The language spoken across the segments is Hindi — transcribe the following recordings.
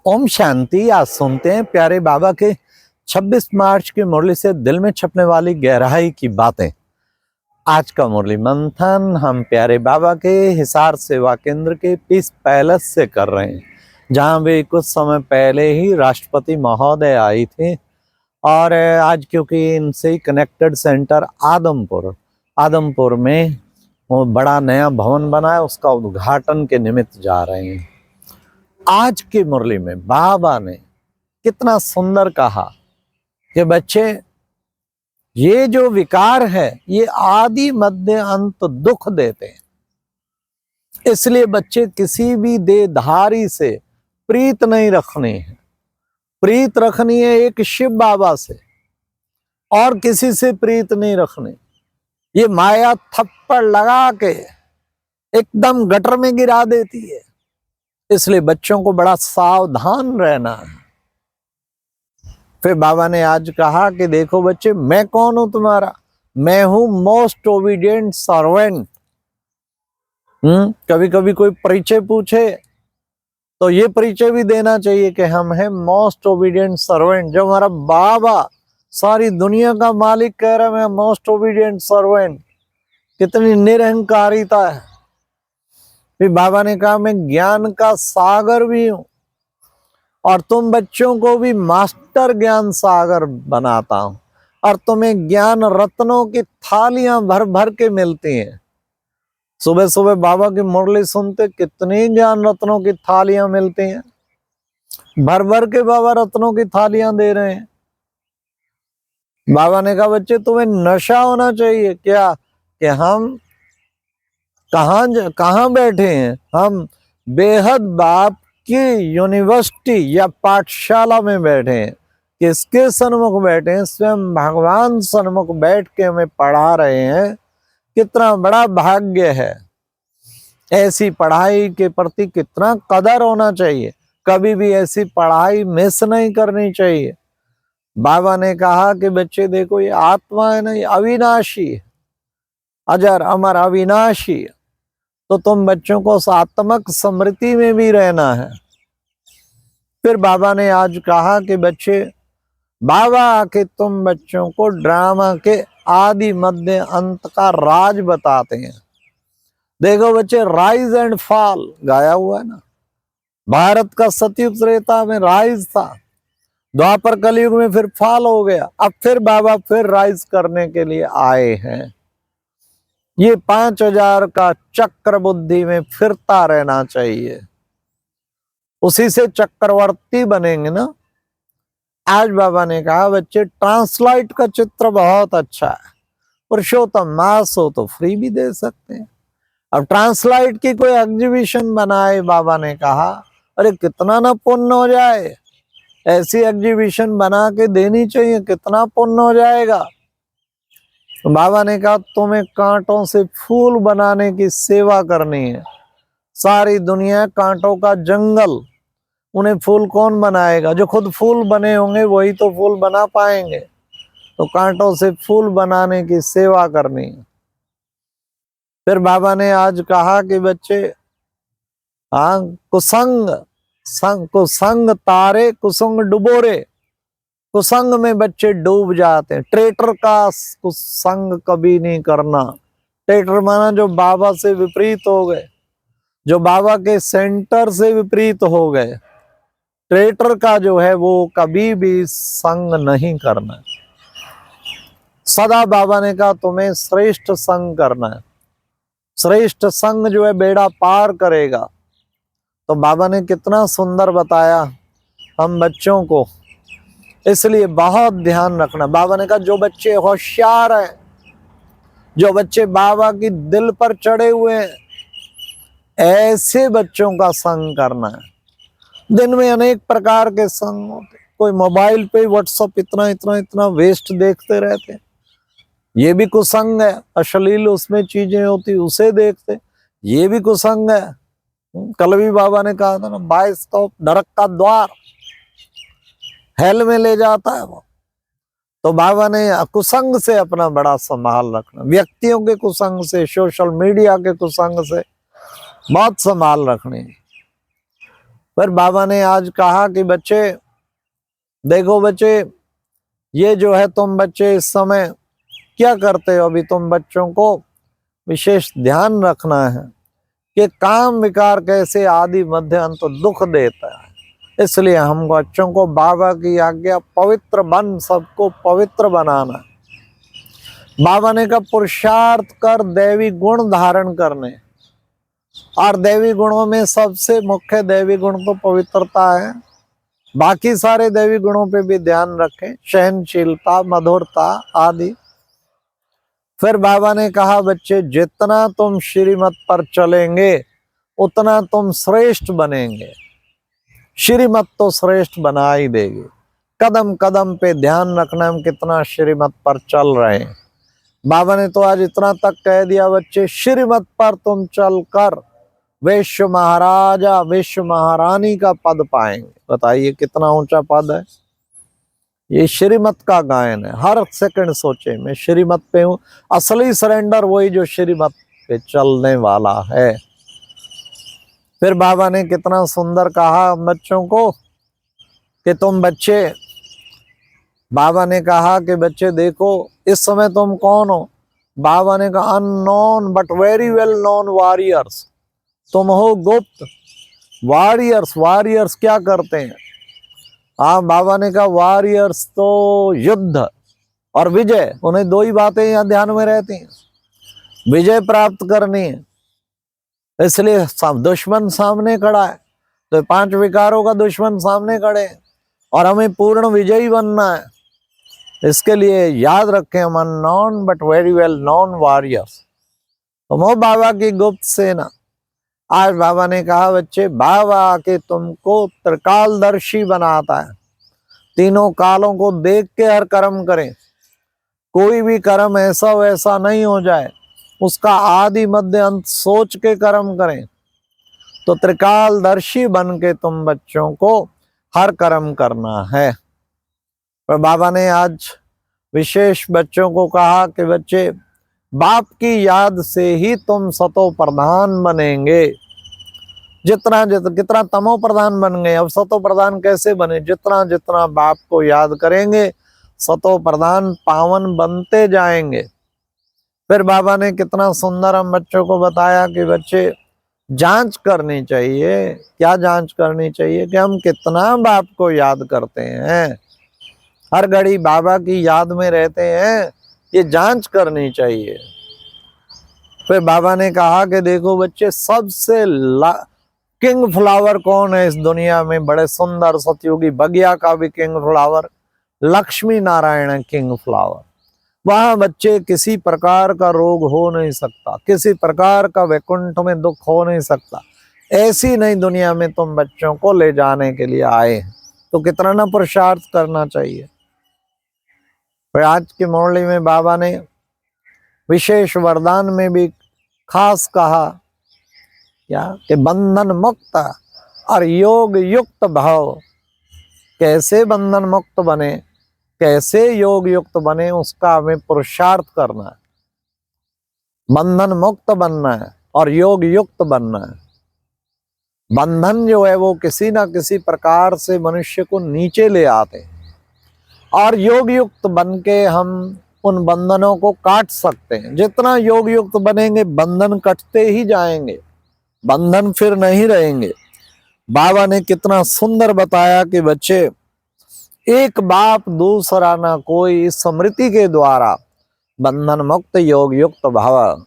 ओम शांति। आज सुनते हैं प्यारे बाबा के 26 मार्च की मुरली से दिल में छपने वाली गहराई की बातें। आज का मुरली मंथन हम प्यारे बाबा के हिसार सेवा केंद्र के पीस पैलेस से कर रहे हैं, जहां वे कुछ समय पहले ही राष्ट्रपति महोदय आई थे। और आज क्योंकि इनसे कनेक्टेड सेंटर आदमपुर में वो बड़ा नया भवन बना है, उसका उद्घाटन के निमित्त जा रहे हैं। आज की मुरली में बाबा ने कितना सुंदर कहा कि बच्चे, ये जो विकार है ये आदि मध्य अंत दुख देते हैं, इसलिए बच्चे किसी भी देहधारी से प्रीत नहीं रखनी है। प्रीत रखनी है एक शिव बाबा से, और किसी से प्रीत नहीं रखनी। ये माया थप्पड़ लगा के एकदम गटर में गिरा देती है, इसलिए बच्चों को बड़ा सावधान रहना है। फिर बाबा ने आज कहा कि देखो बच्चे, मैं कौन हूं तुम्हारा? मैं हूं मोस्ट ओबीडिएंट सर्वेंट। कभी कभी कोई परिचय पूछे तो ये परिचय भी देना चाहिए कि हम हैं मोस्ट ओबीडिएंट सर्वेंट। जब हमारा बाबा सारी दुनिया का मालिक कह रहा है मैं मोस्ट ओबीडिएंट सर्वेंट, कितनी निरहंकारिता है। फिर बाबा ने कहा मैं ज्ञान का सागर भी हूं, और तुम बच्चों को भी मास्टर ज्ञान सागर बनाता हूं, और तुम्हें ज्ञान रत्नों की थालियां भर भर के मिलती हैं। सुबह सुबह बाबा की मुरली सुनते कितनी ज्ञान रत्नों की थालियां मिलती हैं, भर भर के बाबा रत्नों की थालियां दे रहे हैं। बाबा ने कहा बच्चे, तुम्हें नशा होना चाहिए क्या कि हम कहां बैठे हैं? हम बेहद बाप की यूनिवर्सिटी या पाठशाला में बैठे हैं। किसके सन्मुख बैठे हैं? स्वयं भगवान सन्मुख बैठ के हमें पढ़ा रहे हैं। कितना बड़ा भाग्य है। ऐसी पढ़ाई के प्रति कितना कदर होना चाहिए। कभी भी ऐसी पढ़ाई मिस नहीं करनी चाहिए। बाबा ने कहा कि बच्चे देखो, ये आत्मा है ना, ये अविनाशी है, अजर अमर अविनाशी है। तो तुम बच्चों को सात्मक स्मृति में भी रहना है। फिर बाबा ने आज कहा कि बच्चे, बाबा आके तुम बच्चों को ड्रामा के आदि मध्य अंत का राज बताते हैं। देखो बच्चे, राइज एंड फॉल गाया हुआ है ना। भारत का सतयुग त्रेता में राइज था, द्वापर कलयुग में फिर फॉल हो गया। अब फिर बाबा फिर राइज करने के लिए आए हैं। ये 5000 का चक्र बुद्धि में फिरता रहना चाहिए, उसी से चक्रवर्ती बनेंगे ना। आज बाबा ने कहा बच्चे, ट्रांसलाइट का चित्र बहुत अच्छा है, पुरुषोत्तम मास हो तो फ्री भी दे सकते हैं। अब ट्रांसलाइट की कोई एग्जीबिशन बनाए, बाबा ने कहा अरे कितना ना पुण्य हो जाए। ऐसी एग्जीबिशन बना के देनी चाहिए, कितना पुण्य हो जाएगा। तो बाबा ने कहा तुम्हें कांटों से फूल बनाने की सेवा करनी है। सारी दुनिया कांटों का जंगल, उन्हें फूल कौन बनाएगा? जो खुद फूल बने होंगे वही तो फूल बना पाएंगे। तो कांटों से फूल बनाने की सेवा करनी है। फिर बाबा ने आज कहा कि बच्चे, हाँ, कुसंग तारे कुसंग डुबोरे। कुसंग में बच्चे डूब जाते हैं। ट्रेटर का कुसंग कभी नहीं करना। ट्रेटर माना जो बाबा से विपरीत हो गए, जो बाबा के सेंटर से विपरीत हो गए। ट्रेटर का जो है वो कभी भी संग नहीं करना। सदा बाबा ने कहा तुम्हें श्रेष्ठ संग करना है। श्रेष्ठ संग जो है बेड़ा पार करेगा। तो बाबा ने कितना सुंदर बताया हम बच्चों को, इसलिए बहुत ध्यान रखना। बाबा ने कहा जो बच्चे होशियार हैं, जो बच्चे बाबा की दिल पर चढ़े हुए हैं, ऐसे बच्चों का संग करना है। दिन में अनेक प्रकार के संग होते, कोई मोबाइल पे व्हाट्सएप इतना वेस्ट देखते रहते, ये भी कुसंग है। अश्लील उसमें चीजें होती, उसे देखते, ये भी कुसंग है। कल भी बाबा ने कहा था ना, बाइस्कोप नरक का द्वार, हेल में ले जाता है वो। तो बाबा ने कुसंग से अपना बड़ा संभाल रखना। व्यक्तियों के कुसंग से, सोशल मीडिया के कुसंग से बहुत संभाल रखनी। फिर बाबा ने आज कहा कि बच्चे देखो बच्चे, ये जो है तुम बच्चे इस समय क्या करते हो, अभी तुम बच्चों को विशेष ध्यान रखना है कि काम विकार कैसे आदि मध्य अंत दुख देता है। इसलिए हम बच्चों को बाबा की आज्ञा पवित्र बन, सबको पवित्र बनाना। बाबा ने कहा पुरुषार्थ कर दैवी गुण धारण करने, और दैवी गुणों में सबसे मुख्य दैवी गुण तो पवित्रता है। बाकी सारे दैवी गुणों पे भी ध्यान रखें, सहनशीलता, मधुरता आदि। फिर बाबा ने कहा बच्चे जितना तुम श्रीमत पर चलेंगे उतना तुम श्रेष्ठ बनेंगे। श्रीमत तो श्रेष्ठ बना ही देगी। कदम कदम पे ध्यान रखना हम कितना श्रीमत पर चल रहे हैं। बाबा ने तो आज इतना तक कह दिया बच्चे, श्रीमत पर तुम चलकर विश्व महाराजा विश्व महारानी का पद पाएंगे। बताइए कितना ऊंचा पद है। ये श्रीमत का गायन है। हर सेकंड सोचे मैं श्रीमत पे हूं। असली सरेंडर वही जो श्रीमत पे चलने वाला है। फिर बाबा ने कितना सुंदर कहा बच्चों को कि तुम बच्चे, बाबा ने कहा कि बच्चे देखो इस समय तुम कौन हो। बाबा ने कहा unknown but very well known warriors. तुम हो गुप्त वॉरियर्स। वॉरियर्स क्या करते हैं? हाँ, बाबा ने कहा वॉरियर्स तो युद्ध और विजय, उन्हें दो ही बातें यहाँ ध्यान में रहती हैं। विजय प्राप्त करनी है, इसलिए दुश्मन सामने खड़ा है तो 5 विकारों का दुश्मन सामने खड़े हैं और हमें पूर्ण विजयी बनना है। इसके लिए याद रखें हम unknown but very well known warriors. तुम हो बाबा की गुप्त सेना। आज बाबा ने कहा बच्चे बाबा आके तुमको त्रिकालदर्शी बनाता है। तीनों कालों को देख के हर कर्म करें। कोई भी कर्म ऐसा वैसा नहीं हो जाए, उसका आदि मध्य अंत सोच के कर्म करें। तो त्रिकालदर्शी बन के तुम बच्चों को हर कर्म करना है। पर बाबा ने आज विशेष बच्चों को कहा कि बच्चे बाप की याद से ही तुम सतो प्रधान बनेंगे। जितना कितना तमो प्रधान बन गए, अब सतो प्रधान कैसे बने? जितना जितना बाप को याद करेंगे सतो प्रधान पावन बनते जाएंगे। फिर बाबा ने कितना सुंदर हम बच्चों को बताया कि बच्चे जांच करनी चाहिए। क्या जांच करनी चाहिए? कि हम कितना बाप को याद करते हैं, हर घड़ी बाबा की याद में रहते हैं, ये जांच करनी चाहिए। फिर बाबा ने कहा कि देखो बच्चे सबसे किंग फ्लावर कौन है इस दुनिया में? बड़े सुंदर सतयुगी बगिया का भी किंग फ्लावर लक्ष्मी नारायण है, किंग फ्लावर। वहां बच्चे किसी प्रकार का रोग हो नहीं सकता, किसी प्रकार का वैकुंठ में दुख हो नहीं सकता। ऐसी नई दुनिया में तुम बच्चों को ले जाने के लिए आए हैं, तो कितना ना पुरुषार्थ करना चाहिए। फिर आज की मुरली में बाबा ने विशेष वरदान में भी खास कहा क्या कि बंधन मुक्त और योग युक्त भाव। कैसे बंधन मुक्त बने, कैसे योग युक्त बने, उसका हमें पुरुषार्थ करना है। बंधन मुक्त बनना है और योग युक्त बनना है। बंधन जो है वो किसी ना किसी प्रकार से मनुष्य को नीचे ले आते हैं, और योग युक्त बन के हम उन बंधनों को काट सकते हैं। जितना योग युक्त बनेंगे बंधन कटते ही जाएंगे, बंधन फिर नहीं रहेंगे। बाबा ने कितना सुंदर बताया कि बच्चे एक बाप दूसरा ना कोई, स्मृति के द्वारा बंधन मुक्त योग युक्त भव।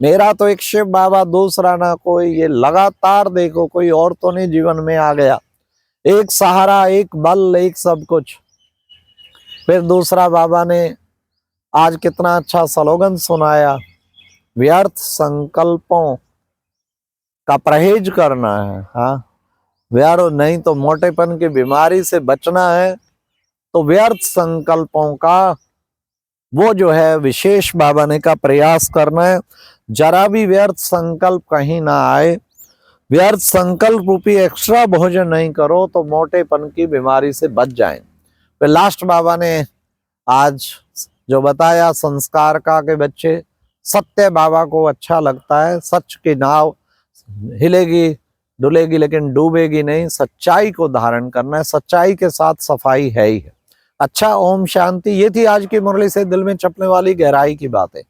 मेरा तो एक शिव बाबा, दूसरा ना कोई। ये लगातार देखो, कोई और तो नहीं जीवन में आ गया। एक सहारा, एक बल, एक सब कुछ। फिर दूसरा बाबा ने आज कितना अच्छा स्लोगन सुनाया, व्यर्थ संकल्पों का परहेज करना है। हाँ, व्यर्थ नहीं तो मोटेपन की बीमारी से बचना है, तो व्यर्थ संकल्पों का वो जो है विशेष बाबा ने का प्रयास करना है। जरा भी व्यर्थ संकल्प कहीं ना आए। व्यर्थ संकल्प रूपी एक्स्ट्रा भोजन नहीं करो तो मोटेपन की बीमारी से बच जाएं। फिर लास्ट बाबा ने आज जो बताया संस्कार का कि बच्चे सत्य बाबा को अच्छा लगता है, सच की नाव हिलेगी डुलेगी लेकिन डूबेगी नहीं, सच्चाई को धारण करना है, सच्चाई के साथ सफाई है ही है। अच्छा, ओम शांति। ये थी आज की मुरली से दिल में चपने वाली गहराई की बातें।